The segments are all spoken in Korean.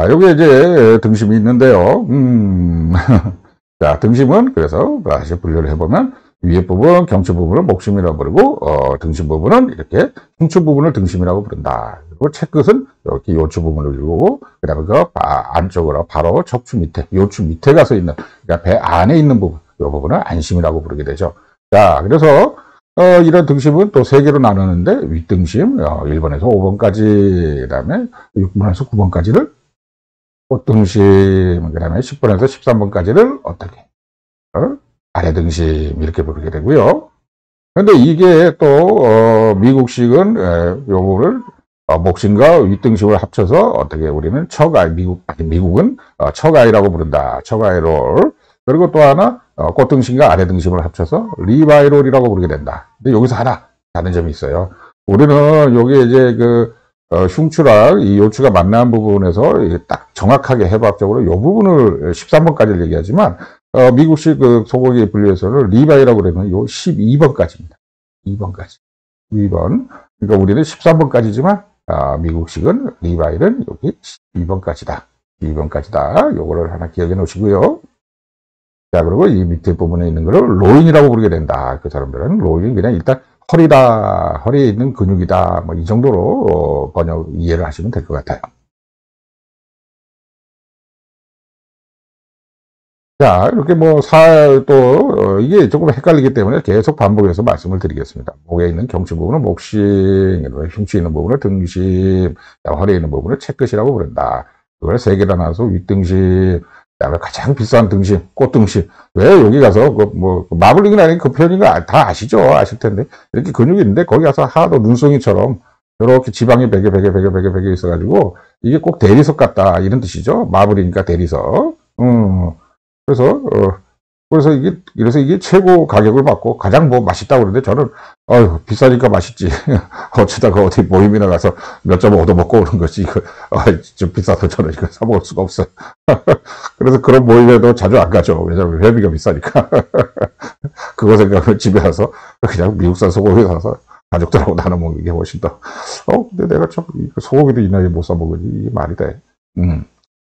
자, 여기 이제 등심이 있는데요. 자, 등심은 그래서 다시 분류를 해보면 위에 부분, 경추 부분을 목심이라고 부르고, 등심 부분은 이렇게 흉추 부분을 등심이라고 부른다. 그리고 채끝은 이렇게 요추 부분을 부르고, 그 다음에 그 안쪽으로 바로 척추 밑에, 요추 밑에 가서 있는, 그러니까 배 안에 있는 부분, 이 부분을 안심이라고 부르게 되죠. 자, 그래서, 이런 등심은 또 3개로 나누는데, 윗등심, 1번에서 5번까지, 그 다음에 6번에서 9번까지를 꽃등심, 그 다음에 10번에서 13번까지를 어떻게, 아래등심, 이렇게 부르게 되고요. 근데 이게 또, 미국식은, 요거를, 목심과 윗등심을 합쳐서 어떻게 우리는 척아이, 미국은, 척아이라고 부른다. 척아이롤. 그리고 또 하나, 꽃등심과 아래등심을 합쳐서 리바이롤이라고 부르게 된다. 근데 여기서 하나, 다른 점이 있어요. 우리는 여기 이제 흉추랑 이 요추가 만난 부분에서 딱 정확하게 해부학적으로 이 부분을 13번까지를 얘기하지만, 미국식 소고기 분류에서는 리바이라고 그러면 요 12번까지입니다. 2번까지. 2번. 그러니까 우리는 13번까지지만, 미국식은 리바이는 여기 12번까지다. 12번까지다. 요거를 하나 기억해 놓으시고요. 자, 그리고 이 밑에 부분에 있는 거를 로인이라고 부르게 된다. 그 사람들은 로인은 그냥 일단 허리다, 허리에 있는 근육이다. 뭐 이 정도로 번역 이해를 하시면 될 것 같아요. 자, 이렇게 이게 조금 헷갈리기 때문에 계속 반복해서 말씀을 드리겠습니다. 목에 있는 경추 부분은 목심, 흉추에 있는 부분은 등심, 허리에 있는 부분을 채끝이라고 부른다. 그걸 3개로 나눠서 윗등심, 그다음에 가장 비싼 등심, 꽃등심. 왜 여기 가서 마블링은 아니고 그 표현인 거 다 아시죠? 아실 텐데. 이렇게 근육이 있는데 거기 가서 하도 눈송이처럼 이렇게 지방이 베개 있어가지고 이게 꼭 대리석 같다. 이런 뜻이죠. 마블이니까 대리석. 그래서 이게 최고 가격을 받고 가장 맛있다고 그러는데 저는, 비싸니까 맛있지. 어쩌다가 어디 모임이나 가서 몇 점 얻어먹고 오는 거지. 좀 비싸서 저는 이거 사먹을 수가 없어요. 그래서 그런 모임에도 자주 안 가죠. 왜냐면 회비가 비싸니까. 그거 생각하면 집에 와서 그냥 미국산 소고기 사서 가족들하고 나눠 먹는 게 훨씬 더. 근데 내가 참 소고기도 이 나이에 못 사먹으니 이게 말이 돼.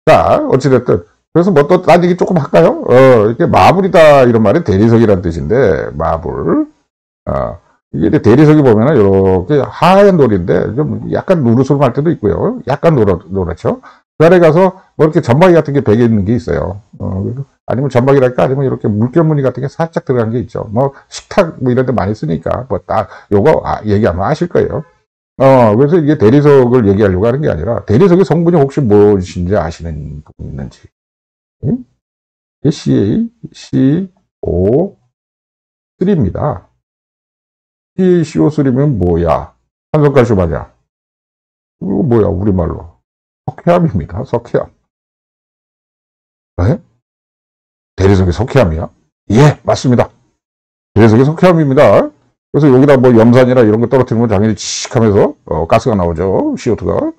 자, 어찌됐든. 그래서 또 딴 얘기 조금 할까요? 이렇게 마블이다 이런 말은 대리석이라는 뜻인데 마블. 이게 대리석이 보면은 이렇게 하얀 돌인데 좀 약간 누르스름할 때도 있고요. 약간 노랗죠. 그 안에 가서 이렇게 점박이 같은 게 베개 있는 게 있어요. 아니면 점박이랄까 아니면 이렇게 물결무늬 같은 게 살짝 들어간 게 있죠. 식탁 이런 데 많이 쓰니까 요거 얘기하면 아실 거예요. 그래서 이게 대리석을 얘기하려고 하는 게 아니라 대리석의 성분이 혹시 무엇인지 아시는 분 있는지. CaCO3입니다. CaCO3면 뭐야? 탄소칼슘 아니야? 이거 뭐야, 우리말로? 석회암입니다, 석회암. 네? 대리석이 석회암이야? 예, 맞습니다. 대리석이 석회암입니다. 그래서 여기다 염산이나 이런 거 떨어뜨리면 당연히 칙 하면서, 가스가 나오죠, CO2가.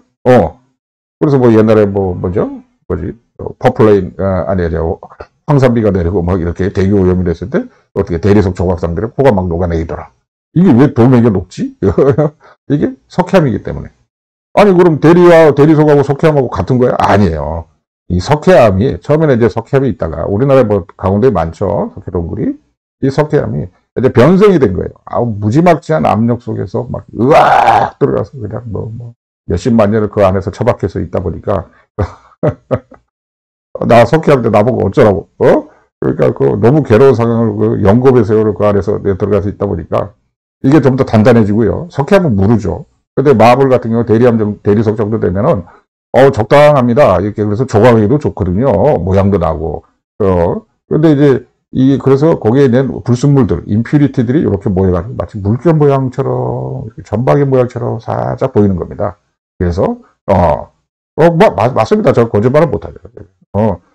그래서 옛날에 퍼플레인, 황산비가 내리고 이렇게 대기 오염이 됐을 때 어떻게 대리석 조각상들의 코가 막 녹아내리더라. 이게 왜 돌멩이가 녹지? 이게 석회암이기 때문에. 아니 그럼 대리석하고 석회암하고 같은 거야? 아니에요. 이 석회암이 처음에는 이제 석회암이 있다가 우리나라에 강원도에 많죠, 석회 동굴이. 이 석회암이 이제 변성이 된 거예요. 무지막지한 압력 속에서 막 으악 들어가서 그냥 몇십만 년을 그 안에서 처박혀서 있다 보니까 나 석회암 때 나보고 어쩌라고, 그러니까 너무 괴로운 상황을 영겁의 세월을 그 안에서 들어가서 있다 보니까 이게 좀 더 단단해지고요. 석회암은 무르죠. 근데 마블 같은 경우 대리석 정도 되면은, 적당합니다. 이렇게 그래서 조각하기도 좋거든요. 모양도 나고. 근데 이제 그래서 거기에 있는 불순물들, 임퓨리티들이 이렇게 모여가지고 마치 물결 모양처럼, 점박의 모양처럼 살짝 보이는 겁니다. 그래서, 맞습니다. 저 거짓말은 못하죠.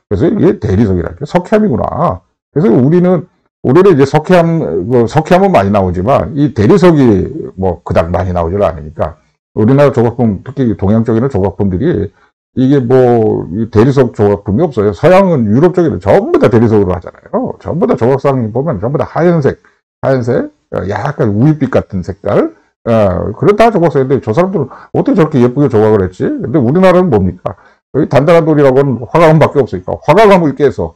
그래서 이게 대리석이라는 게 석회암이구나. 그래서 우리는 이제 석회암은 많이 나오지만, 이 대리석이 그닥 많이 나오질 않으니까, 우리나라 조각품, 특히 동양 쪽에는 조각품들이, 이게 이 대리석 조각품이 없어요. 서양은 유럽 쪽에는 전부 다 대리석으로 하잖아요. 전부 다 조각상 보면 전부 다 하얀색, 약간 우윳빛 같은 색깔, 그런 다 조각상인데, 저 사람들은 어떻게 저렇게 예쁘게 조각을 했지? 근데 우리나라는 뭡니까? 여기 단단한 돌이라고는 화강암밖에 없으니까 화강암을 깨서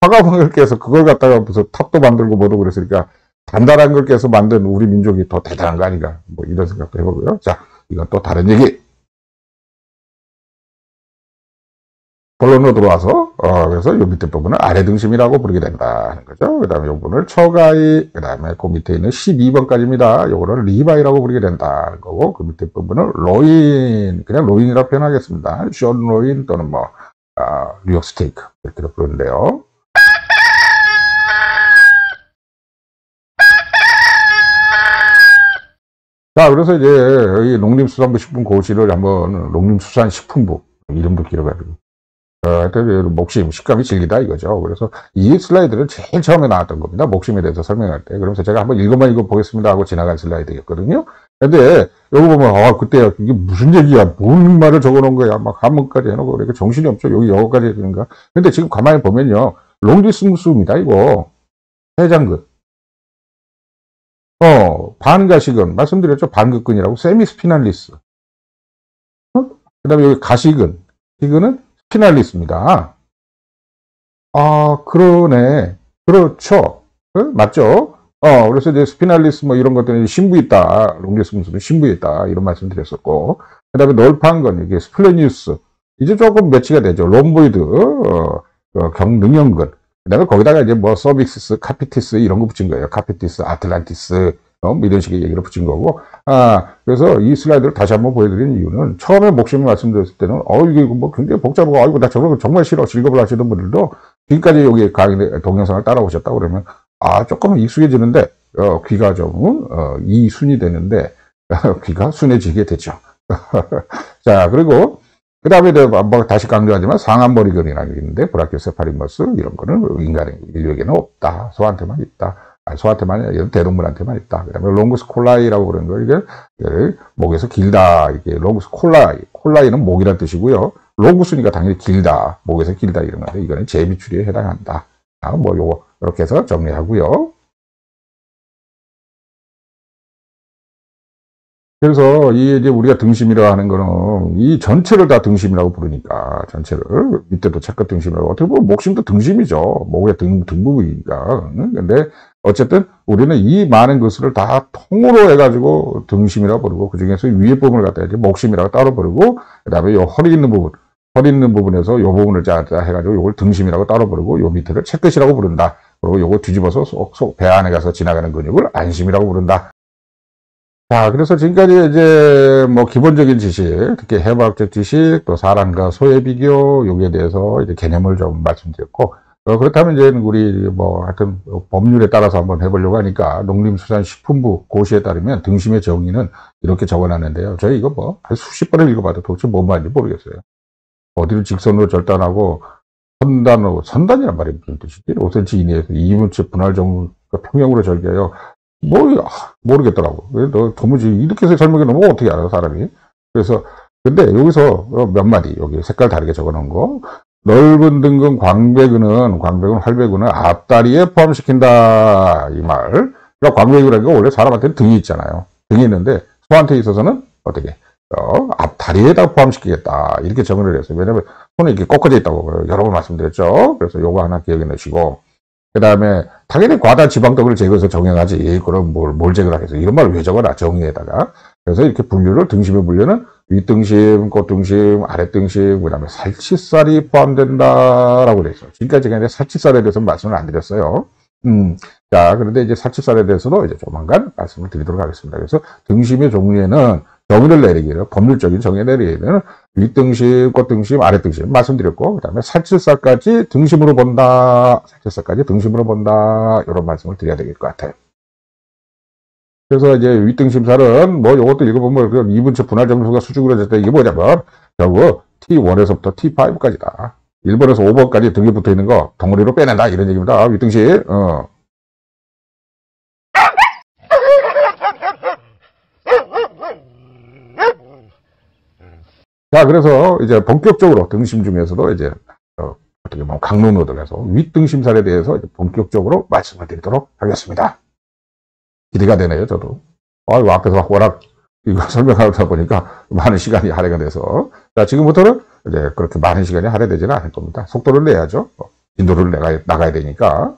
화강암을 깨서 그걸 갖다가 무슨 탑도 만들고 뭐도 그랬으니까 단단한 걸 깨서 만든 우리 민족이 더 대단한 거 아닌가 뭐 이런 생각도 해보고요. 자, 이건 또 다른 얘기. 본론으로 들어와서 그래서 요 밑에 부분을 아래 등심이라고 부르게 된다 하는 거죠. 그 다음에 요 부분을 처가이, 그 다음에 그 밑에 있는 12번까지입니다. 요거를 리바이라고 부르게 된다 하는 거고, 그 밑에 부분을 로인, 그냥 로인이라고 표현하겠습니다. 션 로인 또는 뭐 뉴욕 스테이크 이렇게 부르는데요. 자, 그래서 이제 이 농림수산부 식품고시를 한번 농림수산식품부 이름도 길어가지고 하여튼 목심, 식감이 질기다 이거죠. 그래서 이 슬라이드는 제일 처음에 나왔던 겁니다. 목심에 대해서 설명할 때. 그러면서 제가 한번 읽어보겠습니다 하고 지나간 슬라이드였거든요. 근데 여기 보면 그때 이게 무슨 얘기야, 뭔 말을 적어놓은 거야, 막 한문까지 해놓고 그러니까 정신이 없죠. 여기 영어까지 해주는가. 근데 지금 가만히 보면요, 롱디스무스입니다 이거. 해장근. 반가시근 말씀드렸죠. 반극근이라고. 세미스피날리스. 그 다음에 여기 가시근. 이거는 스피날리스입니다. 그러네. 그렇죠. 맞죠? 그래서 이제 스피날리스 뭐 이런 것들은 신부 있다. 롱디스무스는 신부 있다. 이런 말씀 드렸었고. 그 다음에 널판근, 이게 스플레니우스. 이제 조금 매치가 되죠. 롬보이드, 경능형근. 그 다음에 거기다가 이제 뭐 서빅시스, 카피티스 이런 거 붙인 거예요. 카피티스, 아틀란티스, 뭐 이런 식의 얘기를 붙인 거고. 그래서 이 슬라이드를 다시 한번 보여드린 이유는 처음에 목심을 말씀드렸을 때는, 이게 뭐 굉장히 복잡하고, 아이고, 나 저런 거 정말 싫어. 즐겁을 하시던 분들도 지금까지 여기 강의 동영상을 따라오셨다 그러면, 조금 익숙해지는데, 귀가 좀, 이순이 되는데, 귀가 순해지게 되죠. 자, 그리고, 그 다음에 뭐 다시 강조하지만 상한머리근이라는 게 있는데 브라키오세파리머스 이런 거는 인류에게는 없다. 소한테만 있다. 소한테만 아니라 대동물한테만 있다. 그 다음에 롱구스 콜라이라고 그러는 거 이게 목에서 길다. 이게 롱구스 콜라이. 콜라이는 목이란 뜻이고요. 롱구스니까 당연히 길다. 목에서 길다 이런 건데 이거는 제비추리에 해당한다. 뭐 요거 이렇게 해서 정리하고요. 그래서 이제 우리가 등심이라고 하는 거는 이 전체를 다 등심이라고 부르니까 전체를 밑에도 채끝 등심이라고 어떻게 보면 목심도 등심이죠. 목의 등부분이니까. 근데 어쨌든 우리는 이 많은 것을 다 통으로 해가지고 등심이라고 부르고 그 중에서 위에 부분을 갖다 이제 목심이라고 따로 부르고 그 다음에 요 허리 있는 부분에서 요 부분을 짜자 해가지고 요걸 등심이라고 따로 부르고 요 밑에를 채끝이라고 부른다. 그리고 요거 뒤집어서 속 배 안에 가서 지나가는 근육을 안심이라고 부른다. 자, 그래서 지금까지 이제 뭐 기본적인 지식, 특히 해부학적 지식, 또 사람과 소의 비교, 여기에 대해서 이제 개념을 좀 말씀드렸고, 그렇다면 이제 우리 뭐 하여튼 법률에 따라서 한번 해보려고 하니까 농림수산식품부 고시에 따르면 등심의 정의는 이렇게 적어놨는데요. 저희 이거 뭐 한 수십 번을 읽어봐도 도대체 뭔 말인지 모르겠어요. 어디를 직선으로 절단하고 선단이란 말이 무슨 뜻이지? 5cm 이내에서 2분치 분할 정도 평형으로 절개해요. 모르겠더라고. 너 도무지 이렇게 해서 설명해 놓으면 어떻게 알아, 사람이. 그래서, 근데 여기서 몇 마디, 여기 색깔 다르게 적어 놓은 거. 넓은 등근 광배근은 활배근은 앞다리에 포함시킨다. 이 말. 그러니까 광배근이라는 게 원래 사람한테는 등이 있잖아요. 등이 있는데, 소한테 있어서는 어떻게? 앞다리에다 포함시키겠다. 이렇게 정의를 했어요. 왜냐면 손이 이렇게 꺾어져 있다고 여러 번 말씀드렸죠. 그래서 요거 하나 기억해 놓으시고. 그 다음에 당연히 과다 지방덕을 제거해서 정형하지. 그럼 뭘 제거하겠어. 이런 말을 왜 적어놔, 정의에다가. 그래서 이렇게 분류를 등심의 분류는 윗등심, 꽃등심, 아랫등심, 그 다음에 살치살이 포함된다라고 그랬어요. 지금까지 제가 살치살에 대해서 말씀을 안 드렸어요. 자, 그런데 이제 살치살에 대해서도 이제 조만간 말씀을 드리도록 하겠습니다. 그래서 등심의 종류에는 정의를 내리기를, 법률적인 정의를 내리기는 윗등심, 꽃등심, 아랫등심 말씀드렸고, 그 다음에 살치살까지 등심으로 본다, 이런 말씀을 드려야 될 것 같아요. 그래서 이제 윗등심살은 뭐 요것도 읽어보면 2분치 분할 점수가 수직으로 됐다. 이게 뭐냐면, 결국 T1에서부터 T5까지다. 1번에서 5번까지 등에 붙어 있는 거 덩어리로 빼낸다. 이런 얘기입니다. 윗등심. 자, 그래서 이제 본격적으로 등심 중에서도 이제 어떻게 보면 강론으로 해서 윗등심살에 대해서 이제 본격적으로 말씀을 드리도록 하겠습니다. 기대가 되네요, 저도. 앞에서 워낙 이거 설명하다 보니까 많은 시간이 할애가 돼서 자, 지금부터는 이제 그렇게 많은 시간이 할애되지는 않을 겁니다. 속도를 내야죠. 진도를 나가야 되니까.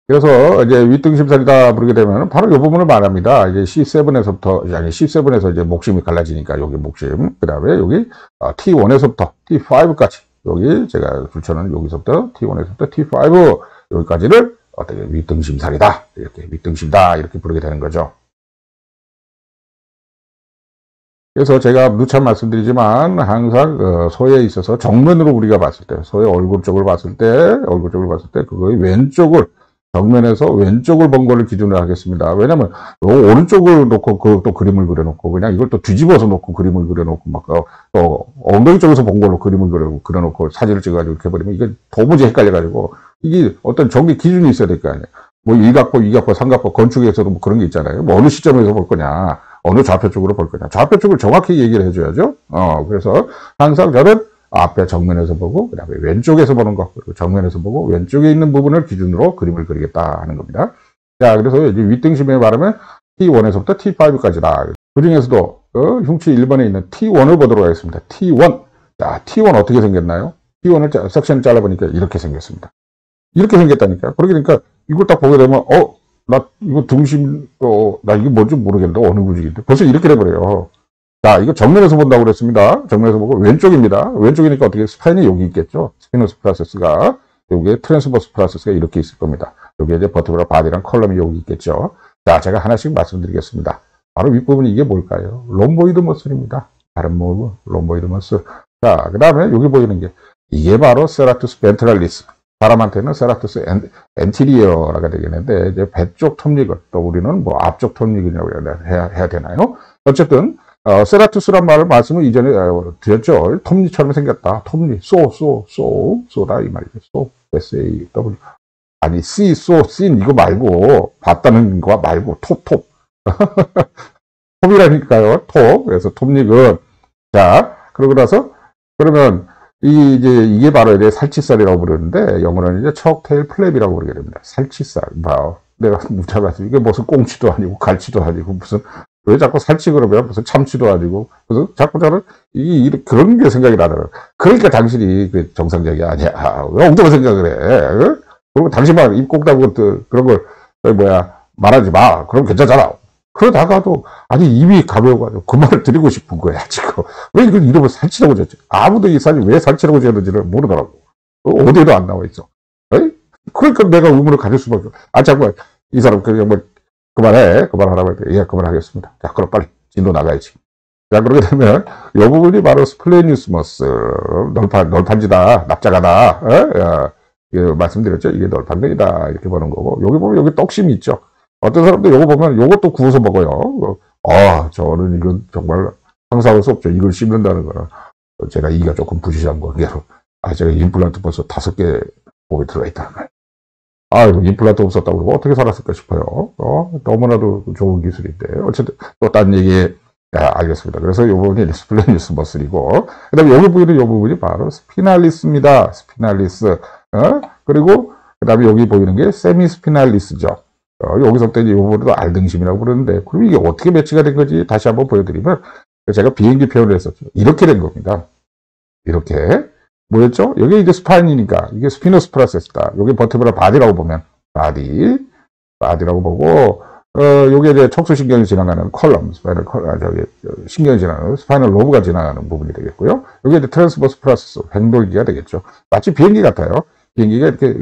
그래서 이제 윗등심살이다 부르게 되면 바로 이 부분을 말합니다. 이제 C7에서부터, 아니 C7에서 이제 목심이 갈라지니까 여기 목심. 그 다음에 여기 T1에서부터 T5까지. 여기 제가 줄쳐놓은 여기서부터 T1에서부터 T5 여기까지를 어떻게 윗등심살이다. 이렇게 윗등심다. 이렇게 부르게 되는 거죠. 그래서 제가 누차 말씀드리지만 항상 소에 있어서 정면으로 우리가 봤을 때, 소의 얼굴 쪽을 봤을 때, 그거의 왼쪽을 정면에서 왼쪽을 본 거를 기준으로 하겠습니다. 왜냐면 오른쪽을 놓고 또 그림을 그려놓고 그냥 이걸 또 뒤집어서 놓고 그림을 그려놓고 막 엉덩이 쪽에서 본 걸로 그림을 그려놓고 사진을 찍어가지고 이렇게 해버리면 이게 도무지 헷갈려가지고 이게 어떤 정리 기준이 있어야 될 거 아니에요. 뭐 일각보, 이각보, 삼각보 건축에서도 뭐 그런 게 있잖아요. 뭐 어느 시점에서 볼 거냐, 어느 좌표 쪽으로 볼 거냐. 좌표 쪽을 정확히 얘기를 해줘야죠. 그래서 항상 저는 앞에 정면에서 보고 그 다음에 왼쪽에서 보는 거, 그리고 정면에서 보고 왼쪽에 있는 부분을 기준으로 그림을 그리겠다 하는 겁니다. 자, 그래서 이제 윗등심에 말하면 T1에서부터 T5까지다. 그 중에서도 흉추 1번에 있는 T1을 보도록 하겠습니다. T1. 자, T1 어떻게 생겼나요? T1을 섹션을 잘라보니까 이렇게 생겼습니다. 이렇게 생겼다니까. 그러니까 이걸 딱 보게 되면 나 이거 등심 나 이게 뭔지 모르겠는데 어느 구직인데 벌써 이렇게 돼버려요. 자, 이거 정면에서 본다고 그랬습니다. 정면에서 보고 왼쪽입니다. 왼쪽이니까 어떻게 스파인이 여기 있겠죠. 스피너스 프로세스가 여기에 트랜스버스 프로세스가 이렇게 있을 겁니다. 여기에 이제 버티브럴 바디랑 컬럼이 여기 있겠죠. 자, 제가 하나씩 말씀드리겠습니다. 바로 윗부분이 이게 뭘까요? 롬보이드 머슬입니다. 다른 뭐 롬보이드 머슬. 자, 그 다음에 여기 보이는 게 이게 바로 세라투스 벤트랄리스. 사람한테는 세라투스 엔티리어라가 되겠는데 이제 배 쪽 톱니글, 또 우리는 뭐 앞쪽 톱니글이라고 해야 되나요? 어쨌든 세라투스란 말씀을 이전에 드렸죠. 톱니처럼 생겼다. 톱니, 쏘다 이 말이죠. S-A-W. 아니, 씬 이거 말고 봤다는 거 말고 톱. 톱이라니까요. 톱. 그래서 톱니근. 자, 그러고 나서 그러면 이게 바로 이제 살치살이라고 부르는데 영어로는 이제 척테일 플랩이라고 부르게 됩니다. 살치살. 내가 잘 봤어요. 이게 무슨 꽁치도 아니고 갈치도 아니고 무슨 왜 자꾸 살치 그러면 무슨 참치도 아니고 그래서 자꾸 저는 그런 게 생각이 나더라고요. 그러니까 당신이 그 정상적이 아니야. 왜 엉뚱한 생각을 해? 응? 그리고 당신만 입 꼭 다고 그런 걸 말하지 마. 그럼 괜찮잖아. 그러다가도 아니 입이 가벼워가지고 그 말을 드리고 싶은 거야 지금. 왜 이걸 이름을 살치라고 지었지? 아무도 이 살이 왜 살치라고 지었는지를 모르더라고. 어디에도 안 나와 있어. 에이? 그러니까 내가 의문을 가질 수밖에 없어. 자꾸 이 사람 그냥 그만하라고 했더니 예, 그만하겠습니다. 자, 그럼 빨리 진도 나가야지. 자, 그러게 되면 이 부분이 바로 스플레니스머스 널판지다, 납작하다. 말씀드렸죠. 이게 널판근이다 이렇게 보는 거고 여기 보면 여기 떡심이 있죠. 어떤 사람들 이거 보면 이것도 구워서 먹어요. 저는 이건 정말 상상할 수 없죠. 이걸 씹는다는 거는 제가 이가 조금 부실한 관계로 제가 임플란트 벌써 5개 목에 들어가 있다는 거예요. 임플란트 없었다고 그러고 어떻게 살았을까 싶어요. 너무나도 좋은 기술인데 어쨌든 또 딴 얘기 알겠습니다. 그래서 이 부분이 스플레니스 머슬이고 그 다음에 여기 보이는 이 부분이 바로 스피날리스입니다. 스피날리스. 그리고 그 다음에 여기 보이는 게 세미스피날리스죠. 여기서부터 이제 이 부분도 알등심이라고 부르는데, 그럼 이게 어떻게 매치가 된 건지 다시 한번 보여드리면, 제가 비행기 표현을 했었죠. 이렇게 된 겁니다. 이렇게. 뭐였죠? 여기 이제 스파인이니까, 이게 스피너스 프로세스다. 여기 버티브럴 바디라고 보면, 바디라고 보고, 요게 이제 척수신경이 지나가는 컬럼, 신경이 지나가는 스파이널 로브가 지나가는 부분이 되겠고요. 여기 이제 트랜스버스 프로세스, 횡돌기가 되겠죠. 마치 비행기 같아요. 비행기가 이렇게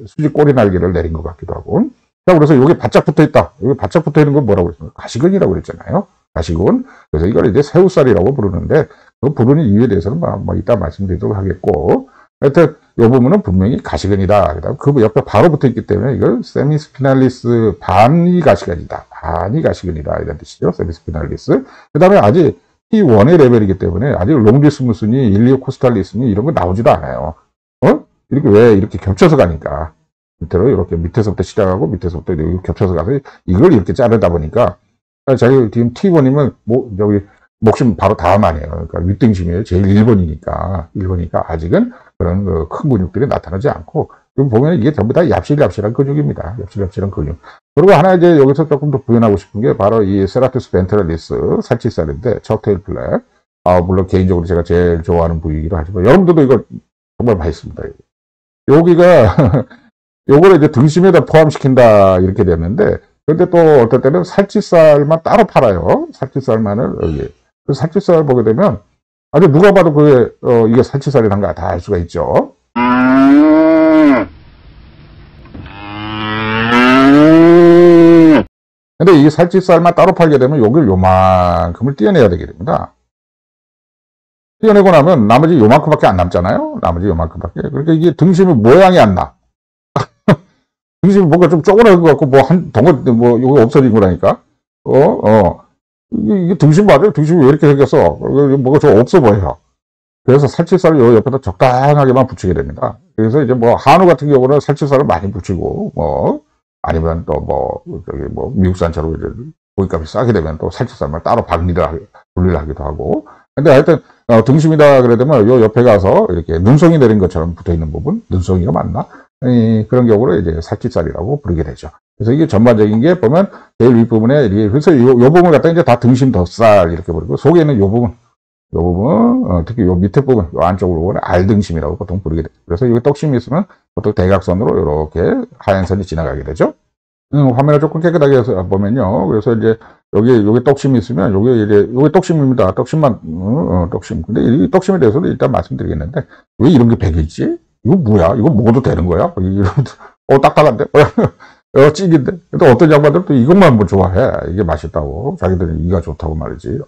수직 꼬리 날개를 내린 것 같기도 하고. 자, 그래서 여기 바짝 붙어 있다. 여기 바짝 붙어 있는 건 뭐라고 그랬어요? 가시근이라고 그랬잖아요. 가시근. 그래서 이걸 이제 새우살이라고 부르는데, 그 부르는 이유에 대해서는 이따 말씀드리도록 하겠고, 하여튼, 이 부분은 분명히 가시근이다. 그 다음 그 옆에 바로 붙어 있기 때문에 이걸 세미스피날리스 반이 가시근이다. 반이 가시근이다. 이런 뜻이죠. 세미스피날리스. 그 다음에 아직 T1의 레벨이기 때문에 아직 롱디스무스니 일리오코스탈리스니 이런 거 나오지도 않아요. 이렇게 왜 이렇게 겹쳐서 가니까. 밑으로 이렇게 밑에서부터 시작하고 밑에서부터 이렇게 겹쳐서 가서 이걸 이렇게 자르다 보니까 자기 지금 T1이면 여기 목심 바로 다음 아니에요. 그러니까 윗등심이에요. 제일 1번이니까 아직은 그런 큰 근육들이 나타나지 않고 보면 이게 전부 다 얍실얍실한 근육입니다. 얍실얍실한 근육. 그리고 하나 이제 여기서 조금 더 부연하고 싶은 게 바로 이 세라투스 벤트럴리스 살치살인데 척테일 플랩. 물론 개인적으로 제가 제일 좋아하는 부위이기도 하지만 여러분들도 이거 정말 맛있습니다. 여기가 요거를 이제 등심에다 포함시킨다 이렇게 됐는데 근데 또 어떨 때는 살치살만 따로 팔아요. 살치살만을 여기. 그 살치살 보게 되면 아주 누가 봐도 그게 이게 살치살이란가 다 알 수가 있죠. 근데 이 살치살만 따로 팔게 되면 여기를 요만큼을 떼어내야 되게 됩니다. 떼어내고 나면 나머지 요만큼밖에 안 남잖아요. 나머지 요만큼밖에. 그러니까 이게 등심이 모양이 안 나. 등심이 뭔가 좀 쪼그라든 것 같고 뭐 한 덩어리 뭐 이거 없어진 거라니까. 이게 등심 맞아요? 등심이 왜 이렇게 생겼어? 뭐가 좀 없어 보여요. 그래서 살치살을 요 옆에다 적당하게만 붙이게 됩니다. 그래서 이제 뭐 한우 같은 경우는 살치살을 많이 붙이고 뭐 아니면 또 뭐 저기 뭐 미국산처럼 이제 고깃값이 싸게 되면 또 살치살만 따로 분리를 하기도 하고. 근데 하여튼 등심이다 그래 되면 요 옆에 가서 이렇게 눈송이 내린 것처럼 붙어 있는 부분, 눈송이가 맞나? 그런 경우를 이제 살치살이라고 부르게 되죠. 그래서 이게 전반적인 게 보면 제일 윗부분에 그래서 요 부분을 갖다 이제 다 등심 덧살 이렇게 부르고 속에 있는 요 부분 특히 요 밑에 부분, 요 안쪽으로 보면 알등심이라고 보통 부르게 돼요. 그래서 여기 떡심이 있으면 보통 대각선으로 이렇게 하얀 선이 지나가게 되죠. 화면을 조금 깨끗하게 해서 보면요. 그래서 이제 여기 떡심이 있으면 여기 떡심입니다. 떡심만 떡심. 근데 이 떡심에 대해서는 일단 말씀드리겠는데 왜 이런 게 100이지? 이거 뭐야? 이거 먹어도 되는 거야? 딱딱한데? 찌긴데? 근데 어떤 양반들은 또 이것만 뭐 좋아해. 이게 맛있다고. 자기들은 이가 좋다고 말이지.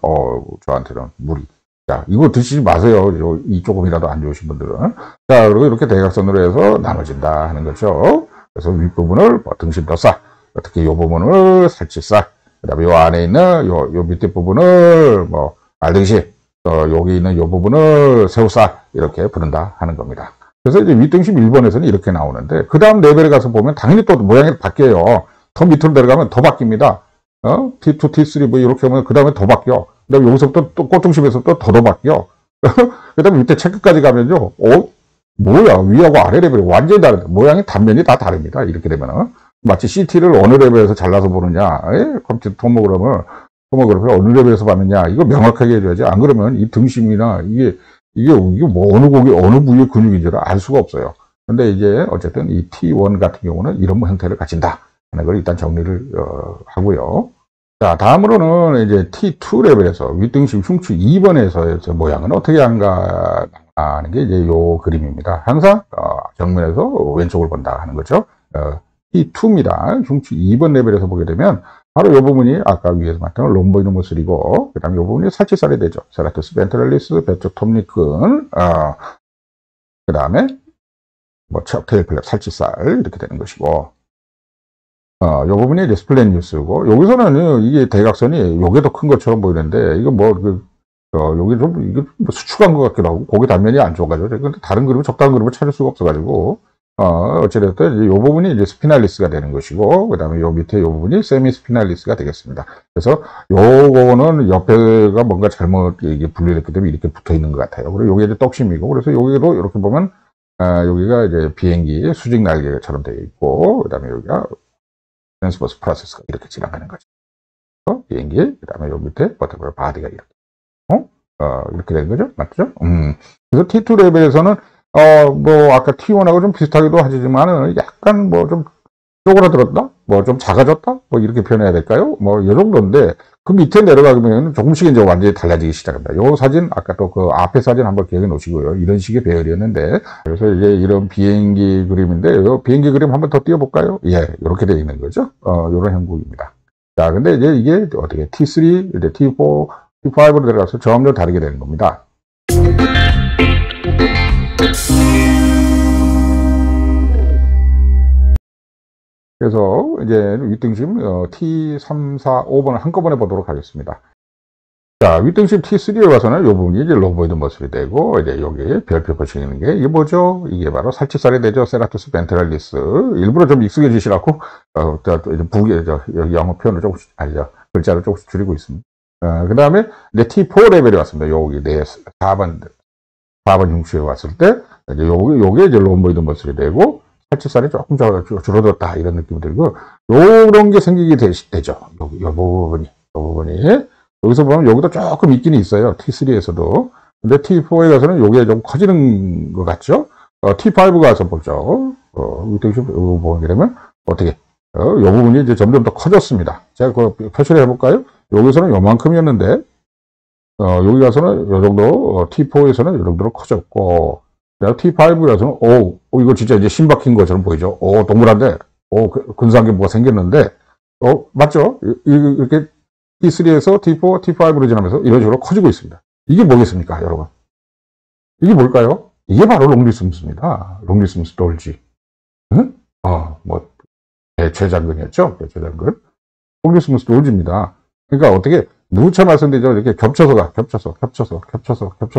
저한테는 무리. 자, 이거 드시지 마세요. 이 조금이라도 안 좋으신 분들은. 자, 그리고 이렇게 대각선으로 해서 나눠진다 하는 거죠. 그래서 윗부분을 뭐 등심덧살, 특히 이 부분을 살치살, 그 다음에 이 안에 있는 요 밑에 부분을 뭐 알등심, 여기 있는 이 부분을 새우살, 이렇게 부른다 하는 겁니다. 그래서 이제 윗등심 1번에서는 이렇게 나오는데, 그 다음 레벨에 가서 보면 당연히 또 모양이 바뀌어요. 더 밑으로 내려가면 더 바뀝니다. T2, T3 뭐 이렇게 하면 그 다음에 더 바뀌어. 그 다음에 여기서부터 또 꽃등심에서 또 더 바뀌어. 그 다음에 밑에 체크까지 가면요. 뭐야, 위하고 아래 레벨이 완전히 다른데, 모양이 단면이 다 다릅니다. 이렇게 되면은. 마치 CT를 어느 레벨에서 잘라서 보느냐, 컴퓨터 토모그램을 어느 레벨에서 봤느냐, 이거 명확하게 해줘야지. 안 그러면 이 등심이나 이게 뭐 어느 부위의 근육인지를 알 수가 없어요. 근데 이제 어쨌든 이 T1 같은 경우는 이런 형태를 가진다 하는 걸 일단 정리를 하고요. 자, 다음으로는 이제 T2 레벨에서 윗등심 흉추 2번에서의 모양은 어떻게 하는가 하는 게 이제 요 그림입니다. 항상 정면에서 왼쪽을 본다 하는 거죠. T2입니다. 흉추 2번 레벨에서 보게 되면 바로 이 부분이 아까 위에서 말했던 롬보이노무슬이고 그 다음에 이 부분이 살치살이 되죠. 세라투스 벤트럴리스, 배쪽 톱니큰, 그 다음에 뭐 척테일 플랩 살치살 이렇게 되는 것이고 이 부분이 이제 스플레니우스고 여기서는 이게 대각선이 요게 더 큰 것처럼 보이는데 이거 뭐 여기 좀 이게 뭐 수축한 것 같기도 하고 고기 단면이 안 좋아가지고 근데 다른 그림을 적당한 그림을 찾을 수가 없어가지고 어찌됐든 이 부분이 이제 스피날리스가 되는 것이고 그 다음에 요 밑에 요 부분이 세미 스피날리스가 되겠습니다. 그래서 요거는 옆에가 뭔가 잘못 이게 분리됐기 때문에 이렇게 붙어 있는 것 같아요. 그리고 요게 이제 떡심이고 그래서 여기도 이렇게 보면 여기가 이제 비행기 수직 날개처럼 되어 있고 그 다음에 여기가 트랜스버스 프로세스가 이렇게 지나가는 거죠. 비행기 그 다음에 요 밑에 버터블 바디가 이렇게 이렇게 되는 거죠. 맞죠? 그래서 T2 레벨에서는 뭐 아까 T1하고 좀 비슷하기도 하지만은 약간 뭐 좀 쪼그라들었다? 뭐 좀 작아졌다? 뭐 이렇게 표현해야 될까요? 뭐 이 정도인데 그 밑에 내려가면 조금씩 이제 완전히 달라지기 시작합니다. 요 사진 아까 또 그 앞에 사진 한번 기억해 놓으시고요. 이런 식의 배열이었는데 그래서 이제 이런 비행기 그림인데 요 비행기 그림 한번 더 띄워볼까요? 예, 이렇게 되어 있는 거죠. 요런 형국입니다. 자, 근데 이제 이게 어떻게 T3, 이제 T4, T5로 내려가서 점점 다르게 되는 겁니다. 그래서 이제 윗등심 T3, 4, 5번을 한꺼번에 보도록 하겠습니다. 자, 윗등심 T3에 와서는 이 부분이 이제 로보이드 머슬이 되고 이제 여기 별표 보시는 게 이게 뭐죠? 이게 바로 살치살이 되죠. 세라투스 벤트럴리스. 일부러 좀 익숙해지시라고 여기 영어 표현을 조금씩 글자를 조금씩 줄이고 있습니다. 그 다음에 이제 T4 레벨이 왔습니다. 여기 4번 흉추에 왔을 때, 이제 요게 이제 롬보이드 머슬이 되고, 햇빛살이 조금 줄어들었다 이런 느낌이 들고 요런 게 생기게 되죠. 요 부분이 여기서 보면 여기도 조금 있긴 있어요. T3에서도. 근데 T4에 가서는 요게 좀 커지는 것 같죠? T5 가서 보죠. 위등심 보게 되면 어떻게 요 부분이 이제 점점 더 커졌습니다. 제가 그 표시를 해볼까요? 여기서는 요만큼이었는데 여기 가서는 요 정도, T4에서는 요 정도로 커졌고, T5에서는, 이거 진짜 이제 신박힌 것처럼 보이죠? 동그란데, 근사한 게 뭐가 생겼는데, 맞죠? 이렇게 T3에서 T4, T5로 지나면서 이런 식으로 커지고 있습니다. 이게 뭐겠습니까, 여러분? 이게 뭘까요? 이게 바로 롱리스무스입니다. 롱리스무스 돌지. 응? 대최장근이었죠? 대최장근. 롱리스무스 돌지입니다. 그러니까 어떻게, 누차 말씀드리죠. 이렇게 겹쳐서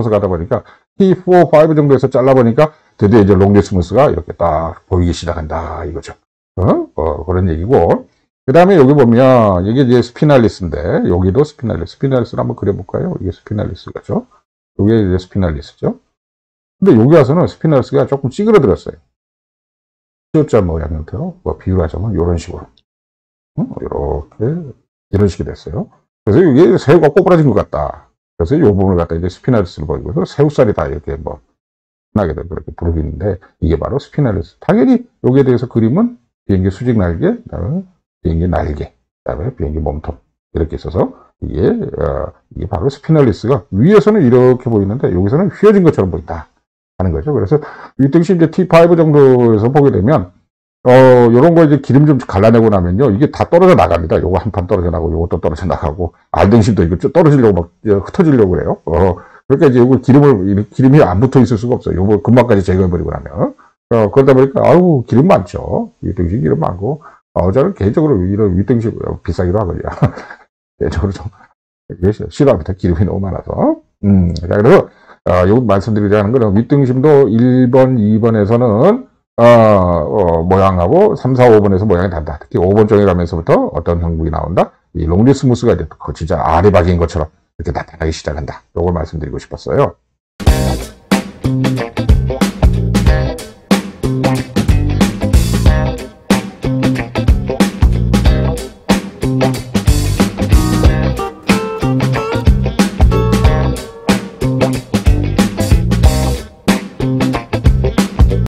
가다 보니까 T4, 5 정도에서 잘라보니까 드디어 이제 롱리스무스가 이렇게 딱 보이기 시작한다. 이거죠. 그런 얘기고. 그 다음에 여기 보면 이게 이제 스피날리스인데 여기도 스피날리스를 한번 그려볼까요? 이게 스피날리스가죠. 이게 이제 스피날리스죠. 근데 여기 와서는 스피날리스가 조금 찌그러들었어요. C자 모양 형태로 비유를 하자면 이런 식으로. 이런 식이 됐어요. 그래서 이게 새우가 꼬부라진 것 같다. 그래서 이 부분을 갖다 이제 스피날리스를 보이고 새우살이 다 이렇게 나게 되고 그렇게 부르기는데 이게 바로 스피날리스. 당연히 여기에 대해서 그림은 비행기 수직 날개, 그다음에 비행기 날개, 그다음에 비행기 몸통 이렇게 있어서 이게 바로 스피날리스가 위에서는 이렇게 보이는데 여기서는 휘어진 것처럼 보인다 하는 거죠. 그래서 위등시 이제 T5 정도에서 보게 되면 요런 거 이제 기름 좀 갈라내고 나면요. 이게 다 떨어져 나갑니다. 요거 한 판 떨어져 나가고, 요것도 떨어져 나가고, 알등심도 이거 떨어지려고 막 흩어지려고 그래요. 그러니까 이제 요거 기름이 안 붙어 있을 수가 없어요. 요거 금방까지 제거해버리고 나면. 그러다 보니까, 기름 많죠. 위등심 기름 많고, 저는 개인적으로 이런 위등심 비싸기도 하거든요. 개인적으로 좀, 싫어합니다. 기름이 너무 많아서. 자, 그래서, 요거 말씀드리자는 거는 위등심도 1번, 2번에서는 모양하고 3, 4, 5번에서 모양이 다르다. 특히 5번 쪽에 가면서부터 어떤 형국이 나온다? 이 롱리스무스가 진짜 아리박인 것처럼 이렇게 나타나기 시작한다. 요걸 말씀드리고 싶었어요.